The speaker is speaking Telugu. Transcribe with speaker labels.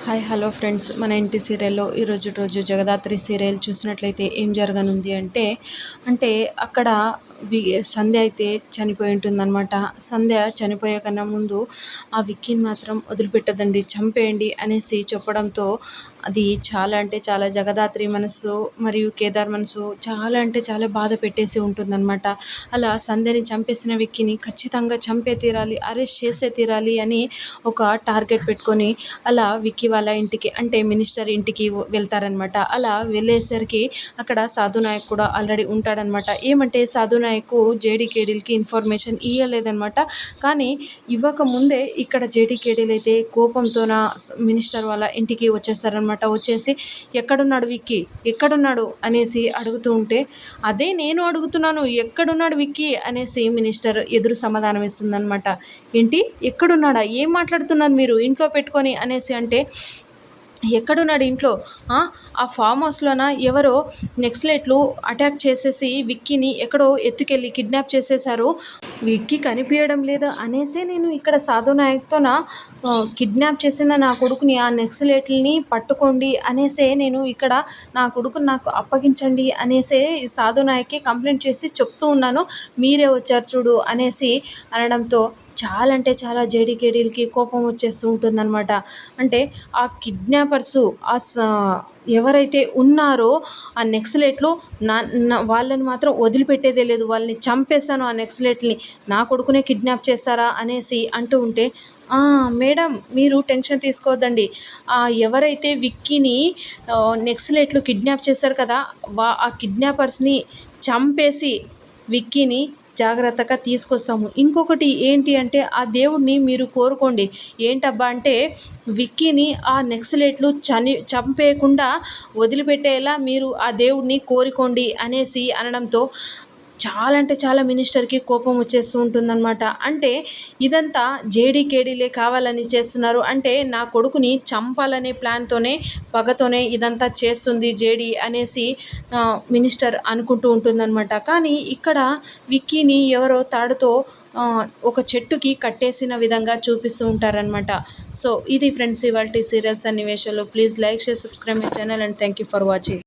Speaker 1: హాయ్ హలో ఫ్రెండ్స్, మన ఇంటి సీరియల్లో రోజు జగదాత్రి సీరియల్ చూసినట్లయితే ఏం జరగనుంది అంటే అక్కడ సంధ్య అయితే చనిపోయి ఉంటుందన్నమాట. సంధ్య చనిపోయే కన్నా ముందు ఆ విక్కీని మాత్రం వదిలిపెట్టదండి, చంపేయండి అనేసి చెప్పడంతో అది చాలా అంటే చాలా జగదాత్రి మనసు మరియు కేదార్ మనసు చాలా అంటే చాలా బాధ పెట్టేసి ఉంటుందన్నమాట. అలా సంధ్యని చంపేసిన విక్కీని ఖచ్చితంగా చంపే తీరాలి, అరెస్ట్ చేసే తీరాలి అని ఒక టార్గెట్ పెట్టుకొని అలా విక్కీ వాళ్ళ ఇంటికి అంటే మినిస్టర్ ఇంటికి వెళ్తారనమాట. అలా వెళ్ళేసరికి అక్కడ సాధు నాయక్ కూడా ఆల్రెడీ ఉంటాడనమాట. ఏమంటే సాధు నాయక్ జేడీ కేడీలకి ఇన్ఫర్మేషన్ ఇవ్వలేదనమాట. కానీ ఇవ్వకముందే ఇక్కడ జేడీ కేడీలు అయితే కోపంతోన మినిస్టర్ వాళ్ళ ఇంటికి వచ్చేసారనమాట. వచ్చేసి ఎక్కడున్నాడు విక్కీ, ఎక్కడున్నాడు అనేసి అడుగుతూ ఉంటే, అదే నేను అడుగుతున్నాను, ఎక్కడున్నాడు విక్కీ అనేసి మినిస్టర్ ఎదురు సమాధానం ఇస్తుందనమాట. ఏంటి ఎక్కడున్నాడా, ఏం మాట్లాడుతున్నారు మీరు ఇంట్లో పెట్టుకొని అనేసి అంటే, ఎక్కడున్నాడు ఇంట్లో, ఆ ఫామ్ హౌస్లోన ఎవరో నెక్స్లెట్లు అటాక్ చేసేసి విక్కీని ఎక్కడో ఎత్తుకెళ్ళి కిడ్నాప్ చేసేశారు, విక్కీ కనిపించడం లేదు అనేసే నేను ఇక్కడ సాధు నాయక్తోన కిడ్నాప్ చేసిన నా కొడుకుని ఆ నెక్స్లెట్లని పట్టుకోండి అనేసే నేను ఇక్కడ నా కొడుకుని నాకు అప్పగించండి అనేసే సాధు నాయక్కి కంప్లైంట్ చేసి చెప్తూ ఉన్నాను, మీరే వచ్చారు చూడు అనేసి అనడంతో చాలా అంటే చాలా జేడీకేడీలకి కోపం వచ్చేస్తూ ఉంటుందన్నమాట. అంటే ఆ కిడ్నాపర్సు ఎవరైతే ఉన్నారో ఆ నెక్సలెట్లు వాళ్ళని మాత్రం వదిలిపెట్టేదే లేదు, వాళ్ళని చంపేస్తాను ఆ నెక్సలెట్ని, నా కొడుకునే కిడ్నాప్ చేస్తారా అనేసి అంటూ ఉంటే, మేడం మీరు టెన్షన్ తీసుకోవద్దండి, ఎవరైతే విక్కీని నెక్సలెట్లు కిడ్నాప్ చేశారు కదా, ఆ కిడ్నాపర్స్ని చంపేసి విక్కీని జాగ్రత్తగా తీసుకొస్తాము. ఇంకొకటి ఏంటి అంటే ఆ దేవుడిని మీరు కోరుకోండి, ఏంటబ్బా అంటే విక్కీని ఆ నెక్సలెట్లు చంపేయకుండా వదిలిపెట్టేలా మీరు ఆ దేవుడిని కోరుకోండి అనేసి అనడంతో చాలా అంటే చాలా మినిస్టర్కి కోపం వచ్చేస్తూ ఉంటుందన్నమాట. అంటే ఇదంతా జేడీకేడీలే కావాలని చేస్తున్నారు, అంటే నా కొడుకుని చంపాలనే ప్లాన్తోనే పగతోనే ఇదంతా చేస్తుంది జేడీ అనేసి మినిస్టర్ అనుకుంటూ ఉంటుందన్నమాట. కానీ ఇక్కడ విక్కీని ఎవరో తాడుతో ఒక చెట్టుకి కట్టేసిన విధంగా చూపిస్తూ ఉంటారనమాట. సో ఇది ఫ్రెండ్స్ ఇవాల్టి సీరియల్స్ సన్నివేశాలు. Please like, share, subscribe my channel and thank you for watching.